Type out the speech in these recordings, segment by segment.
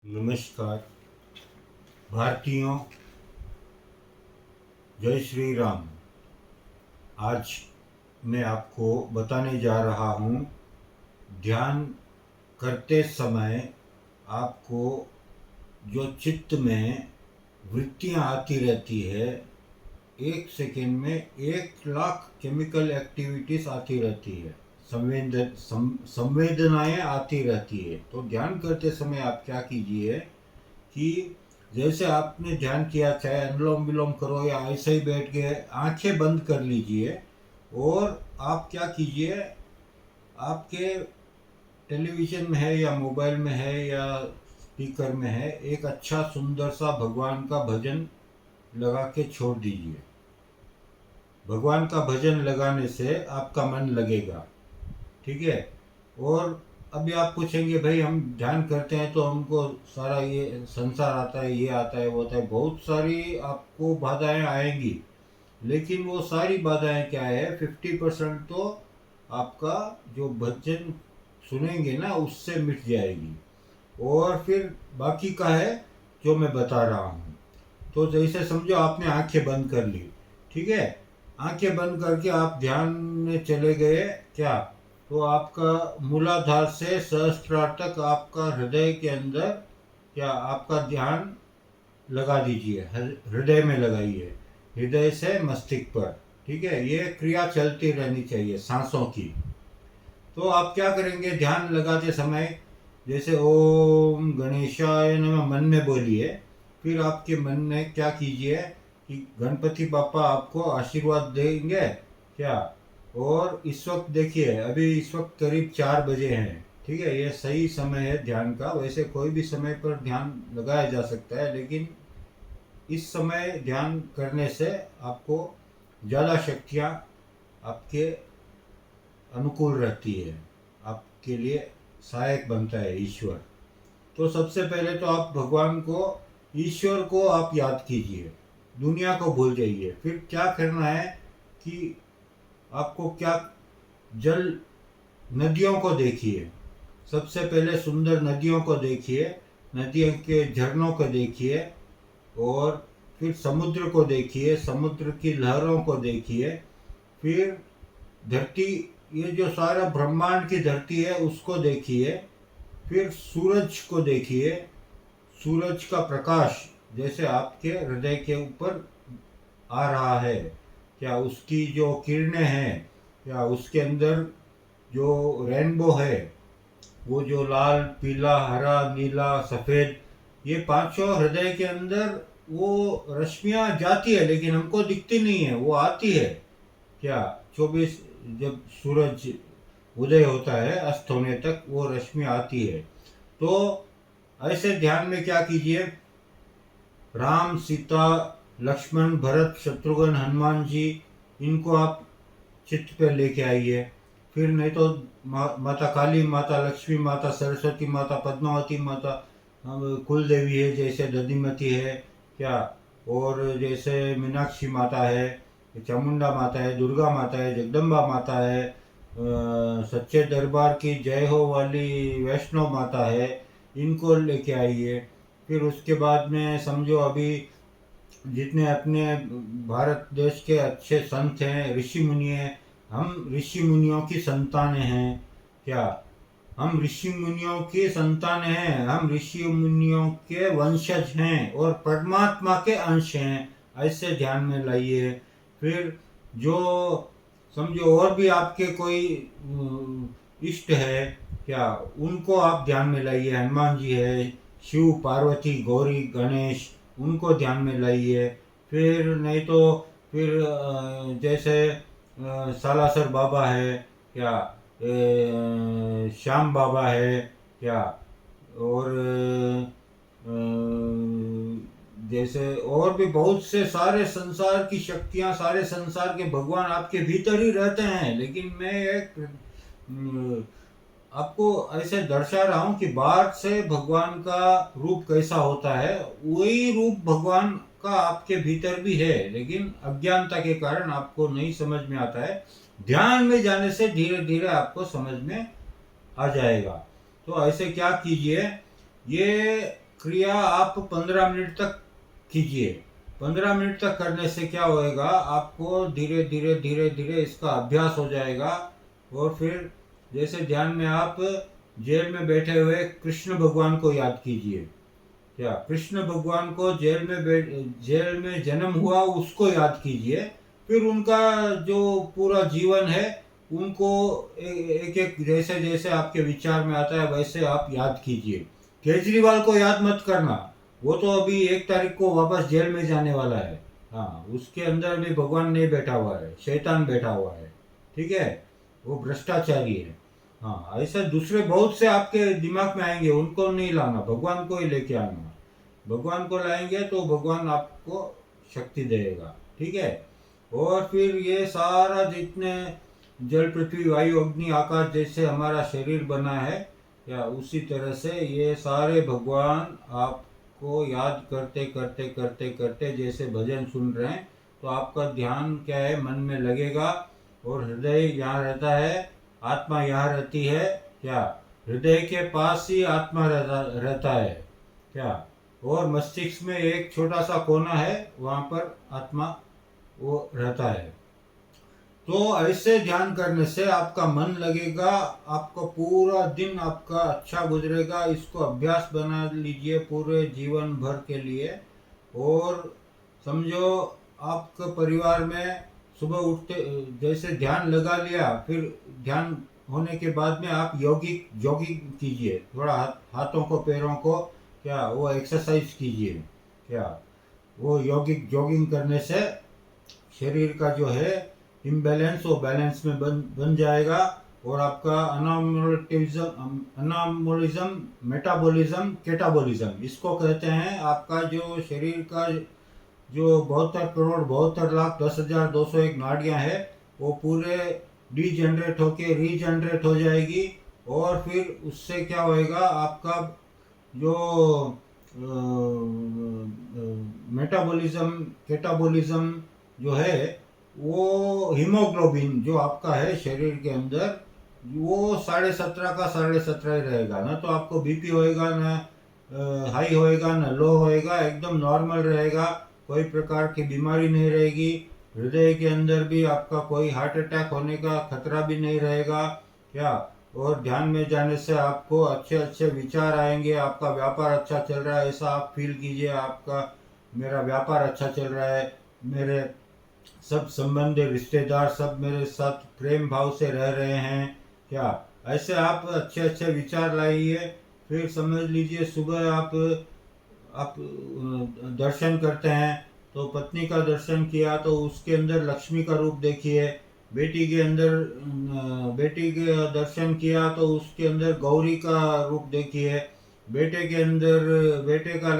नमस्कार भारतीयों, जय श्री राम। आज मैं आपको बताने जा रहा हूँ, ध्यान करते समय आपको जो चित्त में वृत्तियाँ आती रहती है, एक सेकेंड में 1 लाख केमिकल एक्टिविटीज आती रहती है, संवेदनाएं आती रहती है। तो ध्यान करते समय आप क्या कीजिए कि जैसे आपने ध्यान किया, चाहे अनुलोम विलोम करो या ऐसे ही बैठ के आंखें बंद कर लीजिए और आप क्या कीजिए, आपके टेलीविज़न में है या मोबाइल में है या स्पीकर में है, एक अच्छा सुंदर सा भगवान का भजन लगा के छोड़ दीजिए। भगवान का भजन लगाने से आपका मन लगेगा, ठीक है। और अभी आप पूछेंगे, भाई हम ध्यान करते हैं तो हमको सारा ये संसार आता है, ये आता है, वो आता है, बहुत सारी आपको बाधाएं आएंगी, लेकिन वो सारी बाधाएं क्या है, 50% तो आपका जो भजन सुनेंगे ना उससे मिट जाएगी, और फिर बाकी का है जो मैं बता रहा हूँ। तो जैसे समझो आपने आंखें बंद कर ली, ठीक है। आंखें बंद करके आप ध्यान में चले गए क्या, तो आपका मूलाधार से सहस्त्रार तक आपका हृदय के अंदर क्या आपका ध्यान लगा दीजिए, हृदय में लगाइए, हृदय से मस्तिष्क पर, ठीक है। ये क्रिया चलती रहनी चाहिए सांसों की। तो आप क्या करेंगे, ध्यान लगाते समय जैसे ओम गणेशाय नमः मन में बोलिए, फिर आपके मन में क्या कीजिए कि गणपति बापा आपको आशीर्वाद देंगे क्या। और इस वक्त देखिए, अभी इस वक्त करीब 4 बजे हैं, ठीक है। ये सही समय है ध्यान का। वैसे कोई भी समय पर ध्यान लगाया जा सकता है, लेकिन इस समय ध्यान करने से आपको ज़्यादा शक्तियाँ आपके अनुकूल रहती है, आपके लिए सहायक बनता है ईश्वर। तो सबसे पहले तो आप भगवान को, ईश्वर को आप याद कीजिए, दुनिया को भूल जाइए। फिर क्या करना है कि आपको क्या, जल नदियों को देखिए, सबसे पहले सुंदर नदियों को देखिए, नदियों के झरनों को देखिए, और फिर समुद्र को देखिए, समुद्र की लहरों को देखिए, फिर धरती, ये जो सारा ब्रह्मांड की धरती है उसको देखिए, फिर सूरज को देखिए, सूरज का प्रकाश जैसे आपके हृदय के ऊपर आ रहा है क्या, उसकी जो किरणें हैं क्या, उसके अंदर जो रेनबो है, वो जो लाल पीला हरा नीला सफ़ेद, ये पांचों हृदय के अंदर वो रश्मियाँ जाती है, लेकिन हमको दिखती नहीं है, वो आती है क्या। 24 जब सूरज उदय होता है अस्त होने तक वो रश्मि आती है। तो ऐसे ध्यान में क्या कीजिए, राम सीता लक्ष्मण भरत शत्रुघ्न हनुमान जी, इनको आप चित्त पे लेके आइए। फिर नहीं तो माता काली, माता लक्ष्मी, माता सरस्वती, माता पद्मावती, माता कुल देवी है जैसे दधिमती है क्या, और जैसे मीनाक्षी माता है, चामुंडा माता है, दुर्गा माता है, जगदम्बा माता है, सच्चे दरबार की जय हो वाली वैष्णव माता है, इनको लेके आइए। फिर उसके बाद में समझो अभी जितने अपने भारत देश के अच्छे संत हैं, ऋषि मुनि हैं, हम ऋषि मुनियों की संतानें हैं क्या, हम ऋषि मुनियों की संतानें हैं, हम ऋषि मुनियों के वंशज हैं और परमात्मा के अंश हैं, ऐसे ध्यान में लाइए। फिर जो समझो और भी आपके कोई इष्ट है क्या, उनको आप ध्यान में लाइए, हनुमान जी है, शिव पार्वती गौरी गणेश, उनको ध्यान में लाइए। फिर नहीं तो फिर जैसे सालासर बाबा है क्या, श्याम बाबा है क्या, और जैसे और भी बहुत से सारे संसार की शक्तियाँ, सारे संसार के भगवान आपके भीतर ही रहते हैं। लेकिन मैं एक आपको ऐसे दर्शा रहा हूँ कि बाहर से भगवान का रूप कैसा होता है, वही रूप भगवान का आपके भीतर भी है, लेकिन अज्ञानता के कारण आपको नहीं समझ में आता है। ध्यान में जाने से धीरे धीरे आपको समझ में आ जाएगा। तो ऐसे क्या कीजिए, ये क्रिया आप 15 मिनट तक कीजिए। 15 मिनट तक करने से क्या होएगा, आपको धीरे धीरे धीरे धीरे इसका अभ्यास हो जाएगा। और फिर जैसे ध्यान में आप जेल में बैठे हुए कृष्ण भगवान को याद कीजिए। क्या कृष्ण भगवान को जेल में जन्म हुआ उसको याद कीजिए। फिर उनका जो पूरा जीवन है उनको एक एक जैसे जैसे आपके विचार में आता है वैसे आप याद कीजिए। केजरीवाल को याद मत करना, वो तो अभी 1 तारीख को वापस जेल में जाने वाला है। हाँ, उसके अंदर भी भगवान नहीं बैठा हुआ है, शैतान बैठा हुआ है। ठीक है, वो भ्रष्टाचारी है। हाँ, ऐसे दूसरे बहुत से आपके दिमाग में आएंगे, उनको नहीं लाना, भगवान को ही लेके आना। भगवान को लाएंगे तो भगवान आपको शक्ति देगा। ठीक है। और फिर ये सारा जितने जल पृथ्वी वायु अग्नि आकाश जैसे हमारा शरीर बना है, या उसी तरह से ये सारे भगवान आपको याद करते करते करते करते जैसे भजन सुन रहे हैं, तो आपका ध्यान क्या है, मन में लगेगा। और हृदय यहाँ रहता है, आत्मा यहाँ रहती है। क्या हृदय के पास ही आत्मा रहता है। क्या और मस्तिष्क में एक छोटा सा कोना है, वहाँ पर आत्मा वो रहता है। तो ऐसे ध्यान करने से आपका मन लगेगा, आपको पूरा दिन आपका अच्छा गुजरेगा। इसको अभ्यास बना लीजिए पूरे जीवन भर के लिए। और समझो आपके परिवार में सुबह उठते जैसे ध्यान लगा लिया, फिर ध्यान होने के बाद में आप यौगिक जॉगिंग कीजिए, थोड़ा हाथों को पैरों को क्या वो एक्सरसाइज कीजिए। क्या वो यौगिक जॉगिंग करने से शरीर का जो है इम्बैलेंस वो बैलेंस में बन जाएगा। और आपका अनामोलिज्म मेटाबॉलिज्म कैटाबॉलिज्म इसको कहते हैं। आपका जो शरीर का जो 72 करोड़ 72 लाख 10,201 नाड़ियाँ है, वो पूरे डीजनरेट होके रीजनरेट हो जाएगी। और फिर उससे क्या होएगा, आपका जो मेटाबॉलिज्म कैटाबॉलिज्म जो है, वो हीमोग्लोबिन जो आपका है शरीर के अंदर, वो 17.5 का 17.5 ही रहेगा। ना तो आपको बीपी होएगा, ना हाई होएगा, ना लो होएगा, एकदम नॉर्मल रहेगा। कोई प्रकार की बीमारी नहीं रहेगी। हृदय के अंदर भी आपका कोई हार्ट अटैक होने का खतरा भी नहीं रहेगा। क्या और ध्यान में जाने से आपको अच्छे अच्छे विचार आएंगे। आपका व्यापार अच्छा चल रहा है ऐसा आप फील कीजिए, आपका मेरा व्यापार अच्छा चल रहा है, मेरे सब संबंधी रिश्तेदार सब मेरे साथ प्रेम भाव से रह रहे हैं। क्या ऐसे आप अच्छे अच्छे विचार लाइए। फिर समझ लीजिए सुबह आप दर्शन करते हैं, तो पत्नी का दर्शन किया तो उसके अंदर लक्ष्मी का रूप देखिए। बेटी के अंदर बेटी के दर्शन किया तो उसके अंदर गौरी का रूप देखिए। बेटे के अंदर बेटे का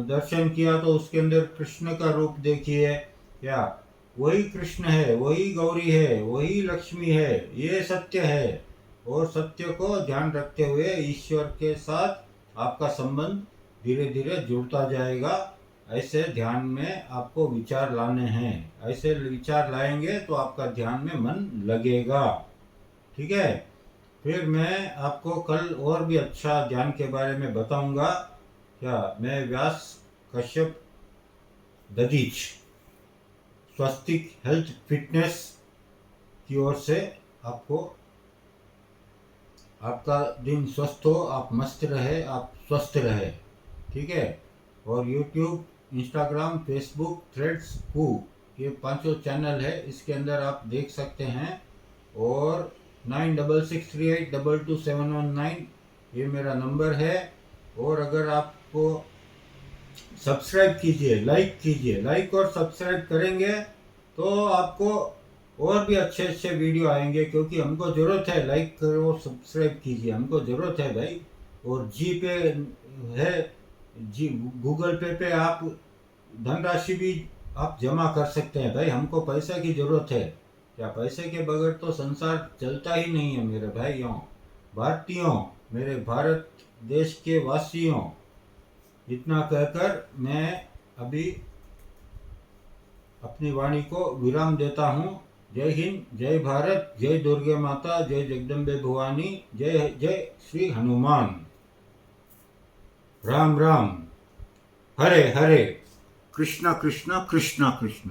दर्शन किया तो उसके अंदर कृष्ण का रूप देखिए। क्या वही कृष्ण है, वही गौरी है, वही लक्ष्मी है, ये सत्य है। और सत्य को ध्यान रखते हुए ईश्वर के साथ आपका संबंध धीरे धीरे जुड़ता जाएगा। ऐसे ध्यान में आपको विचार लाने हैं। ऐसे विचार लाएंगे तो आपका ध्यान में मन लगेगा। ठीक है। फिर मैं आपको कल और भी अच्छा ध्यान के बारे में बताऊंगा। क्या मैं व्यास कश्यप ददीच स्वस्तिक हेल्थ फिटनेस की ओर से आपको आपका दिन स्वस्थ हो, आप मस्त रहे, आप स्वस्थ रहे। ठीक है। और YouTube, इंस्टाग्राम, फेसबुक, थ्रेड्स, ये 5 चैनल है, इसके अंदर आप देख सकते हैं। और 9663822719 ये मेरा नंबर है। और अगर आपको सब्सक्राइब कीजिए, लाइक और सब्सक्राइब करेंगे तो आपको और भी अच्छे अच्छे वीडियो आएंगे, क्योंकि हमको ज़रूरत है। लाइक करो, सब्सक्राइब कीजिए, हमको ज़रूरत है भाई। और जी पे है, जी गूगल पे आप धनराशि भी आप जमा कर सकते हैं भाई। हमको पैसे की ज़रूरत है। क्या पैसे के बगैर तो संसार चलता ही नहीं है मेरे भाइयों, भारतीयों, मेरे भारत देश के वासियों। इतना कहकर मैं अभी अपनी वाणी को विराम देता हूँ। जय हिंद, जय भारत, जय दुर्गे माता, जय जगदम्बे भवानी, जय जय श्री हनुमान। राम राम, हरे हरे, कृष्ण कृष्ण कृष्ण कृष्ण।